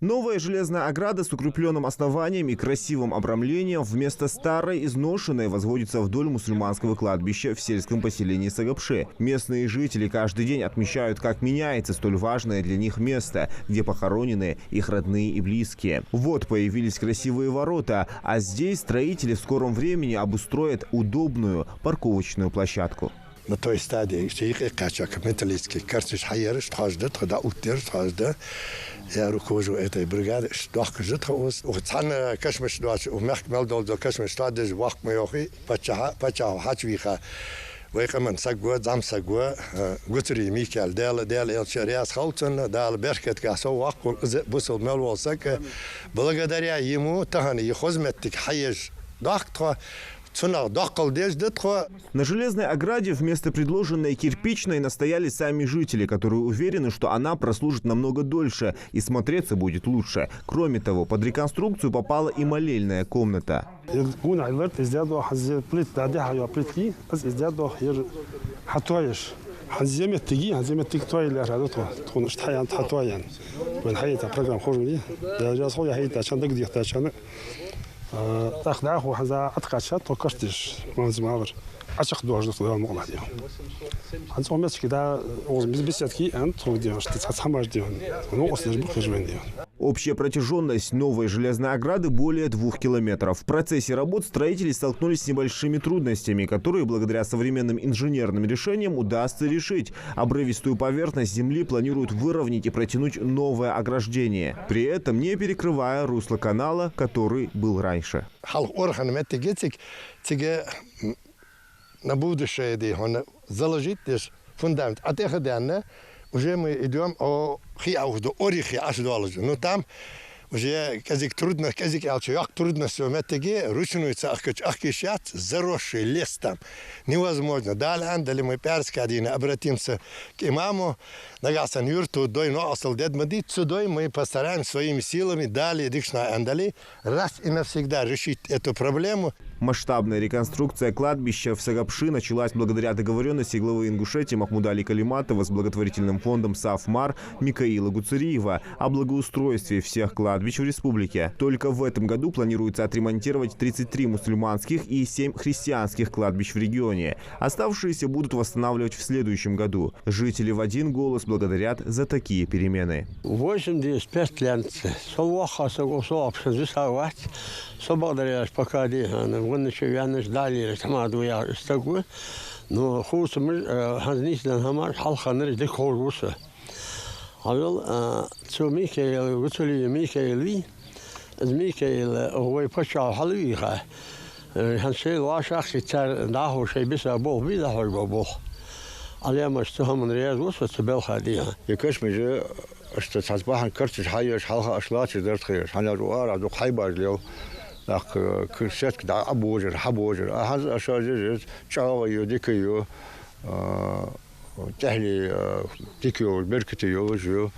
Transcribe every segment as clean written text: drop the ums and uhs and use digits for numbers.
Новая железная ограда с укрепленным основанием и красивым обрамлением вместо старой изношенной возводится вдоль мусульманского кладбища в сельском поселении Сагапше. Местные жители каждый день отмечают, как меняется столь важное для них место, где похоронены их родные и близкие. Вот появились красивые ворота, а здесь строители в скором времени обустроят удобную парковочную площадку. На той стадии, что их качак металлический, картиш хайерш, тхажда, тхада утер, тхажда. Я руковожу этой бригадой, что кажется, уцан кашмеш дуач, умех мелдол до кашмеш стадис вах мойохи, пача хачвиха. ويقمن سجوا زام سجوا قطري ميكال دال الشريعة خالتنا دال بركة كاسو وقل بوصل مال وسك بلغداريا يمو تهني يخزمتك حيج ضغط На железной ограде вместо предложенной кирпичной настояли сами жители, которые уверены, что она прослужит намного дольше и смотреться будет лучше. Кроме того, под реконструкцию попала и молельная комната. Общая протяженность новой железной ограды более 2 километров. В процессе работ строители столкнулись с небольшими трудностями, которые благодаря современным инженерным решениям удастся решить. Обрывистую поверхность земли планируют выровнять и протянуть новое ограждение, при этом не перекрывая русло канала, который был раньше. На будущее заложить фундамент. А тех данных уже мы идем о хиауду, орихи аж доложу. Но там уже казик трудно, казик алчуяк трудности в метеге ручную ахкишат заросший лес там невозможно. Далее андали мы перскадина обратимся к имаму. Нагасан юрту дой но асал дед мадит сюда мы постараемся своими силами далее дикшна андали раз и навсегда решить эту проблему. Масштабная реконструкция кладбища в Сагапши началась благодаря договоренности главы Ингушетии Махмуда Али Калиматова с благотворительным фондом «Сафмар» Микаила Гуцериева о благоустройстве всех кладбищ в республике. Только в этом году планируется отремонтировать 33 мусульманских и 7 христианских кладбищ в регионе. Оставшиеся будут восстанавливать в следующем году. Жители в один голос благодарят за такие перемены. 85 лет. ونشوف يعني دالي الاعتماد ويا استقوى نو خوص مر هنزنيش لان همار حلقة نرجع كور وصة هذول تو ميكائيل وتولي ميكائيلي ميكائيل هو يبشع حلويها هنشيل واشخ يتر ناهو شيء بس أبوه بيدا هو أبوه عليه ما استهم من رياض وصة تبل خديها يكش مجا استتصبحن كرتش حيش حلقة أشلاش درت خير حنا روار عدو حيبار اليوم لك كرشت كده أبوجر حبوجر هذا أشجار شاوة يوديكيو تهلي ديكيو بركتيو جو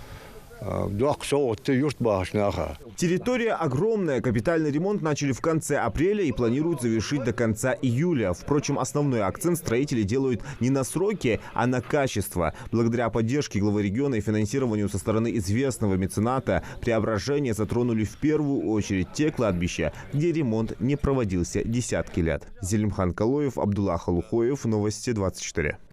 Территория огромная. Капитальный ремонт начали в конце апреля и планируют завершить до конца июля. Впрочем, основной акцент строители делают не на сроки, а на качество. Благодаря поддержке главы региона и финансированию со стороны известного мецената преображения затронули в первую очередь те кладбища, где ремонт не проводился десятки лет. Зелимхан Калоев, Абдулла Халухоев, Новости 24.